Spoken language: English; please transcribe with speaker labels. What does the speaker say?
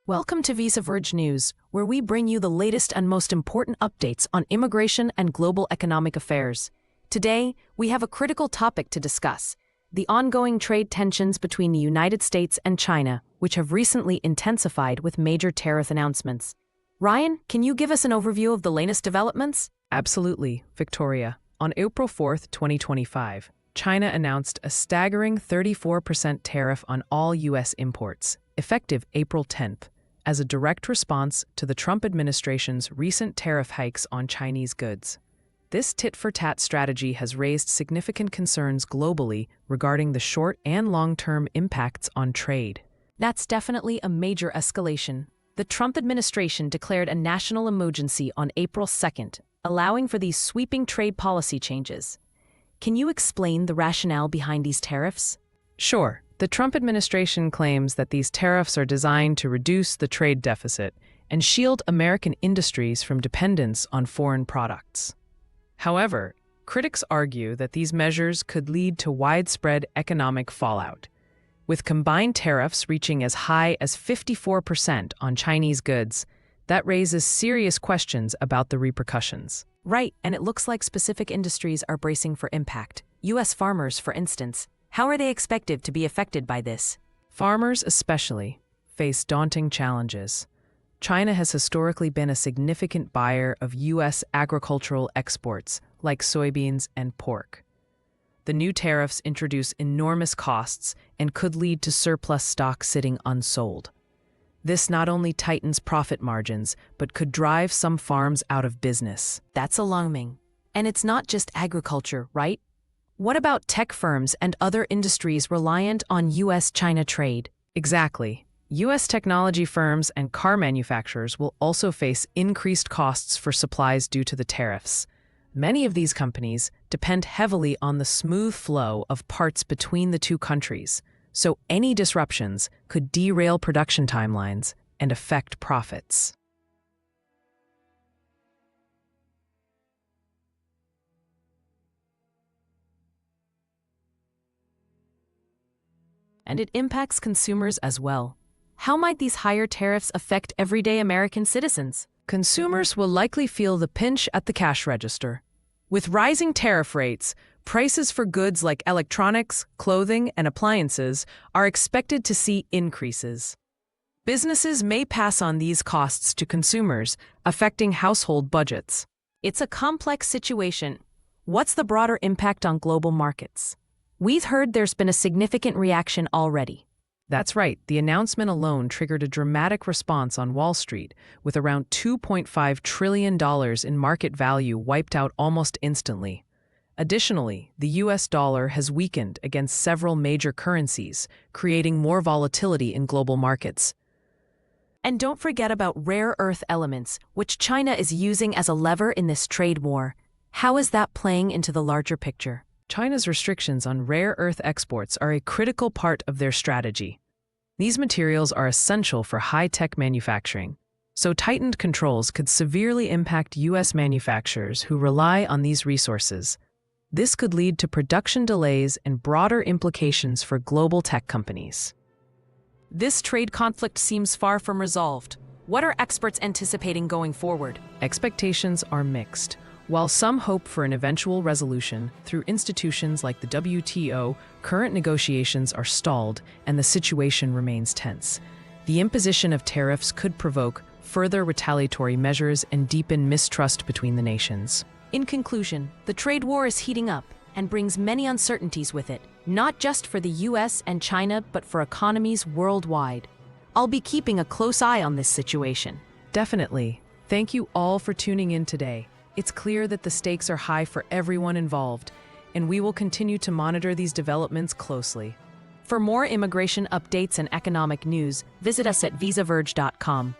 Speaker 1: Welcome to Visa Verge News, where we bring you the latest and most important updates on immigration and global economic affairs. Today, we have a critical topic to discuss: the ongoing trade tensions between the United States and China, which have recently intensified with major tariff announcements. Ryan, can you give us an overview of the latest developments?
Speaker 2: Absolutely, Victoria. On April 4th, 2025, China announced a staggering 34% tariff on all U.S. imports, effective April 10th, as a direct response to the Trump administration's recent tariff hikes on Chinese goods. This tit-for-tat strategy has raised significant concerns globally regarding the short and long-term impacts on trade.
Speaker 1: That's definitely a major escalation. The Trump administration declared a national emergency on April 2nd, allowing for these sweeping trade policy changes. Can you explain the rationale behind these tariffs?
Speaker 2: Sure. The Trump administration claims that these tariffs are designed to reduce the trade deficit and shield American industries from dependence on foreign products. However, critics argue that these measures could lead to widespread economic fallout, with combined tariffs reaching as high as 54% on Chinese goods. That raises serious questions about the repercussions.
Speaker 1: Right, and it looks like specific industries are bracing for impact. U.S. farmers, for instance. How are they expected to be affected by this?
Speaker 2: Farmers especially face daunting challenges. China has historically been a significant buyer of U.S. agricultural exports like soybeans and pork. The new tariffs introduce enormous costs and could lead to surplus stock sitting unsold. This not only tightens profit margins, but could drive some farms out of business.
Speaker 1: That's alarming. And it's not just agriculture, right? What about tech firms and other industries reliant on U.S.-China trade?
Speaker 2: Exactly. U.S. technology firms and car manufacturers will also face increased costs for supplies due to the tariffs. Many of these companies depend heavily on the smooth flow of parts between the two countries, so any disruptions could derail production timelines and affect profits.
Speaker 1: And it impacts consumers as well. How might these higher tariffs affect everyday American citizens?
Speaker 2: Consumers will likely feel the pinch at the cash register. With rising tariff rates, prices for goods like electronics, clothing, and appliances are expected to see increases. Businesses may pass on these costs to consumers, affecting household budgets.
Speaker 1: It's a complex situation. What's the broader impact on global markets? We've heard there's been a significant reaction already.
Speaker 2: That's right. The announcement alone triggered a dramatic response on Wall Street, with around $2.5 trillion in market value wiped out almost instantly. Additionally, the U.S. dollar has weakened against several major currencies, creating more volatility in global markets.
Speaker 1: And don't forget about rare earth elements, which China is using as a lever in this trade war. How is that playing into the larger picture?
Speaker 2: China's restrictions on rare earth exports are a critical part of their strategy. These materials are essential for high-tech manufacturing, so tightened controls could severely impact U.S. manufacturers who rely on these resources. This could lead to production delays and broader implications for global tech companies.
Speaker 1: This trade conflict seems far from resolved. What are experts anticipating going forward?
Speaker 2: Expectations are mixed. While some hope for an eventual resolution through institutions like the WTO, current negotiations are stalled and the situation remains tense. The imposition of tariffs could provoke further retaliatory measures and deepen mistrust between the nations.
Speaker 1: In conclusion, the trade war is heating up and brings many uncertainties with it, not just for the U.S. and China, but for economies worldwide. I'll be keeping a close eye on this situation.
Speaker 2: Definitely. Thank you all for tuning in today. It's clear that the stakes are high for everyone involved, and we will continue to monitor these developments closely.
Speaker 1: For more immigration updates and economic news, visit us at visaverge.com.